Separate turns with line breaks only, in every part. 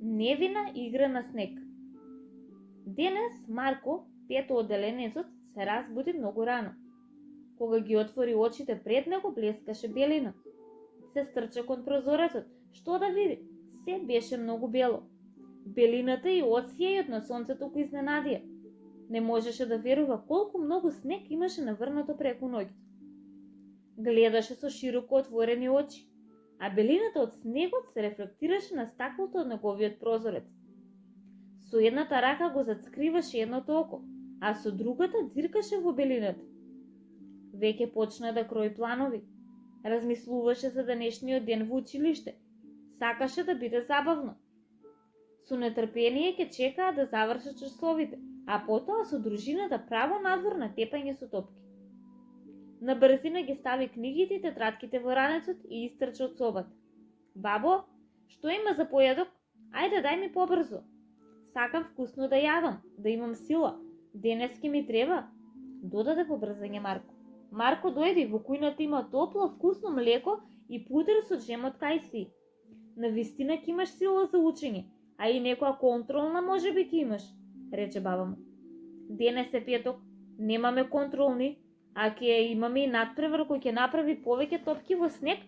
Невина игра на снег. Денес Марко, пето одделенецот, се разбуди многу рано. Кога ги отвори очите пред него, блескаше белина. Се стрча кон прозорецот, што да види? Се беше многу бело. Белината и отсјајот на сонцето го изненадија. Не можеше да верува колку многу снег имаше наврнато преку ноќта. Гледаше со широко отворени очи, а белината од снегот се рефлектираше на стаклото од неговиот прозорец. Со едната рака го зацкриваше едното око, а со другата дзиркаше во белината. Веќе почна да крои планови. Размислуваше за денешниот ден во училиште. Сакаше да биде забавно. Со нетрпение ќе чекаа да завршат часовите, а потоа со дружината право надвор на тепање со топки. На брзина ги стави книгите и тетратките во ранецот и истрча од собата. Бабо, што има за појадок? Ајде, дај ми побрзо. Сакам вкусно да јадам, да имам сила. Денески ми треба, додаде во брзање Марко. Марко дојде, во кујната има топло, вкусно млеко и пудер со джем од кајси. Навистина ќе имаш сила за учење, а и некоја контролна можеби ќе имаш, рече баба му. Денес е петок, немаме контролни, а ќе имаме и надпревар кој ќе направи повеќе топки во снег.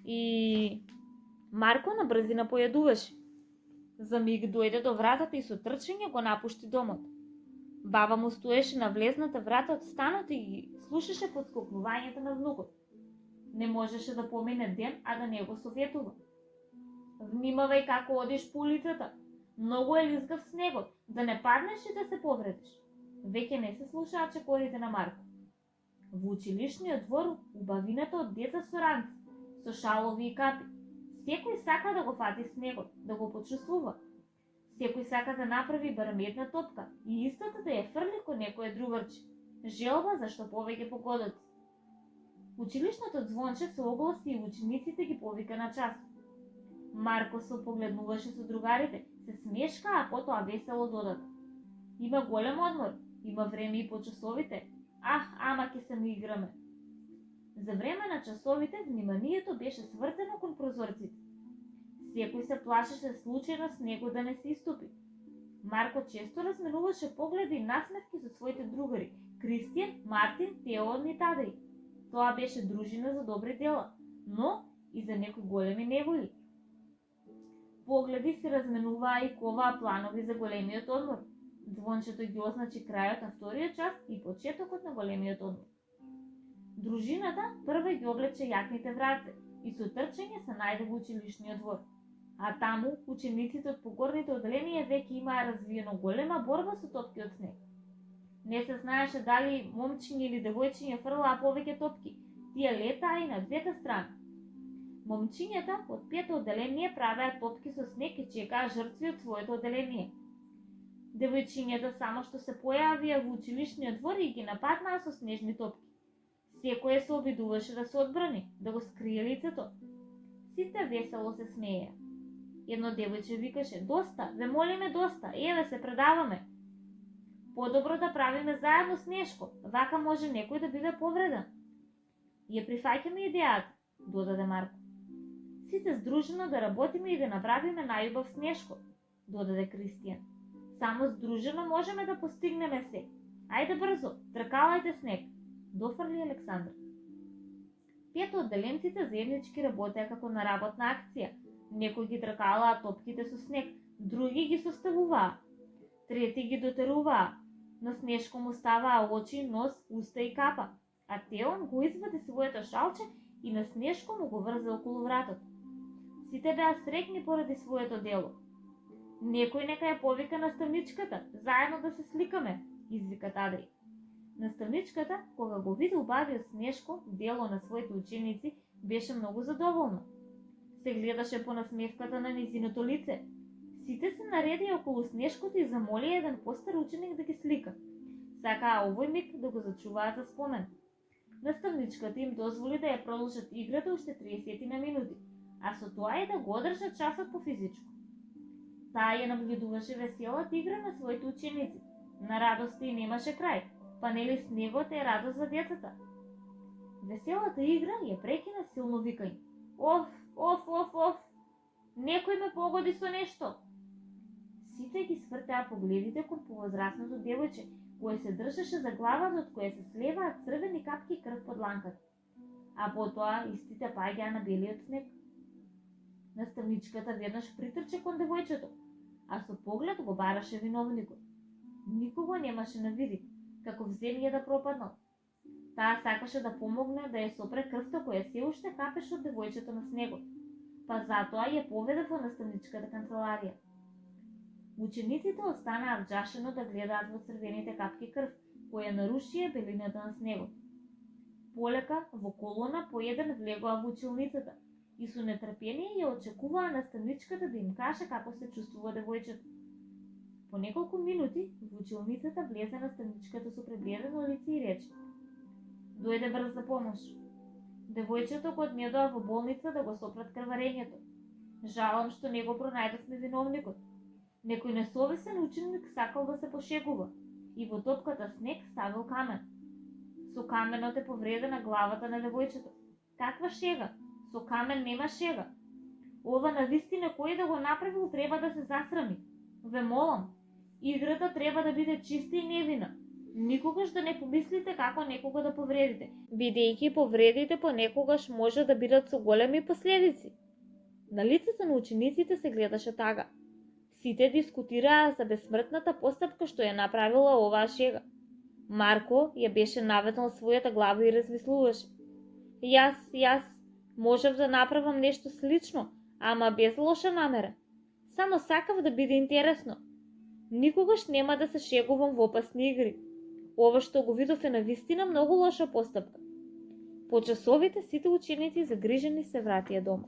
И Марко на брзина појадуваше. За миг дојде до вратата и со трчање го напушти домот. Баба му стоеше на влезната врата од станот и ги слушаше подскокнувањето на внукот. Не можеше да помине ден, а да не го советува. Внимавај како одиш по улицата. Многу е лизгав снегот, да не паднеш и да се повредиш. Веќе не се слушаа чекорите на Марко. Во училишниот двор убавината од деца со ранци, со шалови и капи. Секој сака да го фати снегот, да го почувствува. Секој сака да направи барем една топка и истата да ја фрли кон некое другарче. Желба за што повеќе погодоци. Училишното звонче се огласи и учениците ги повика на час. Марко се погледнуваше со другарите, се смешка, а потоа весело додаде. Има голем одмор, има време и по часовите. Ама ќе се ми играме. За време на часовите вниманието беше свртено кон прозорците. Секој се плашеше случајно снегот да не се истопи. Марко често разменуваше погледи и насмевки со своите другари Кристијан, Мартин, Теон и Тадај. Тоа беше дружина за добри дела, но и за некои големи неволи. Погледи се разменуваа и коваа планови за големиот одмор. Звончето ги означи крајот на вториот час и почетокот на големиот одмор. Дружината прва ги облече јакните враце и со трчање се најде во училишниот двор. А таму учениците од погорните одделенија веќе имаа развиено голема борба со топки од снег. Не се знаеше дали момчиња или девојчиња фрлаа повеќе топки, тие летаа и на двете страни. Момчињата од пето одделение правеа топки со снег и чекаа жртви од своето одделение. Девојчињата само што се појавија во училишниот двор и ги нападнаа со снежни топки. Секој се обидуваше да се одбрани, да го скрие лицето. Сите весело се смееа. Едно девојче викаше: "Доста, ве молиме доста, еве се предаваме. Подобро да правиме заедно снешко, вака може некој да биде повреден." Ја прифаќаме идејата, додаде Марко. Сите здружено да работиме и да направиме најубав снешко, додаде Кристијан. Само здружено можеме да постигнеме се. Ајде брзо, тркалајте снег, дофрли Александра. Пето одделенците заеднички работеа како на работна акција. Некои ги тркалаа топките со снег, други ги составуваа, трети ги дотеруваа. На снешко му ставаа очи, нос, уста и капа, а Теон го извади своето шалче и на снешко му го врзе околу вратот. Сите беа среќни поради своето дело. Некој нека ја повика наставничката, заедно да се сликаме, извика Тадај. Наставничката, кога го види убавиот снешко дело на своите ученици, беше многу задоволна. Се гледаше по насмевката на низиното лице. Сите се наредија околу снешкото и замолија еден постар ученик да ги слика. Сакаа овој миг да го зачуваат за спомен. Наставничката им дозволи да ја продолжат играта уште 30 на минути, а со тоа и да го одржат часот по физичко. Таа ја наблюдуваше веселата игра на своите ученици. На радоста и немаше крај, па нели снегот е радост за децата. Веселата игра ја прекина силно викање. Оф, оф, оф, оф! Некој ме погоди со нешто. Сите ги свртеа погледите кон повозрасното девојче, кое се држеше за главата од која се слеваа црвени капки крв под ланката. А потоа истите паѓаа на белиот снег. Наставничката веднаш притрче кон девојчето, а со поглед го бараше виновникот. Никого немаше на видик, како в земја да пропаднал. Таа сакаше да помогне да ја сопре крвта која се уште капеше од девојчето на снегот, па затоа ја поведе во наставничката канцеларија. Учениците останаа вџашено да гледаат во црвените капки крв, која нарушија белината на снегот. Полека, во колона, по еден влегоа во училницата и со нетрпение ја очекуваа наставничката да им каже како се чувствува девојчето. По неколку минути во училницата влезе наставничката со пребледено лице и рече: "Дојде брза помош. Девојчето го однедоа во болница да го сопрат крварењето. Жалам што не го пронајдовме виновникот. Некој несовесен ученик сакал да се пошегува и во топката снег ставил камен. Со каменот е повредена главата на девојчето. Каква шега? Со камен нема шега. Ова навистина кој да го направил треба да се засрами. Ве молам, играта треба да биде чиста и невина. Никогаш да не помислите како некого да повредите, бидејќи повредите понекогаш може да бидат со големи последици." На лицето на учениците се гледаше тага. Сите дискутираа за безсмртната постапка што ја направила оваа шега. Марко ја беше наведнал својата глава и размислуваше: Јас можев да направам нешто слично, ама без лоша намера. Само сакав да биде интересно. Никогаш нема да се шегувам во опасни игри. Ова што го видов е навистина многу лоша постапка." По часовите сите ученици загрижени се вратија дома.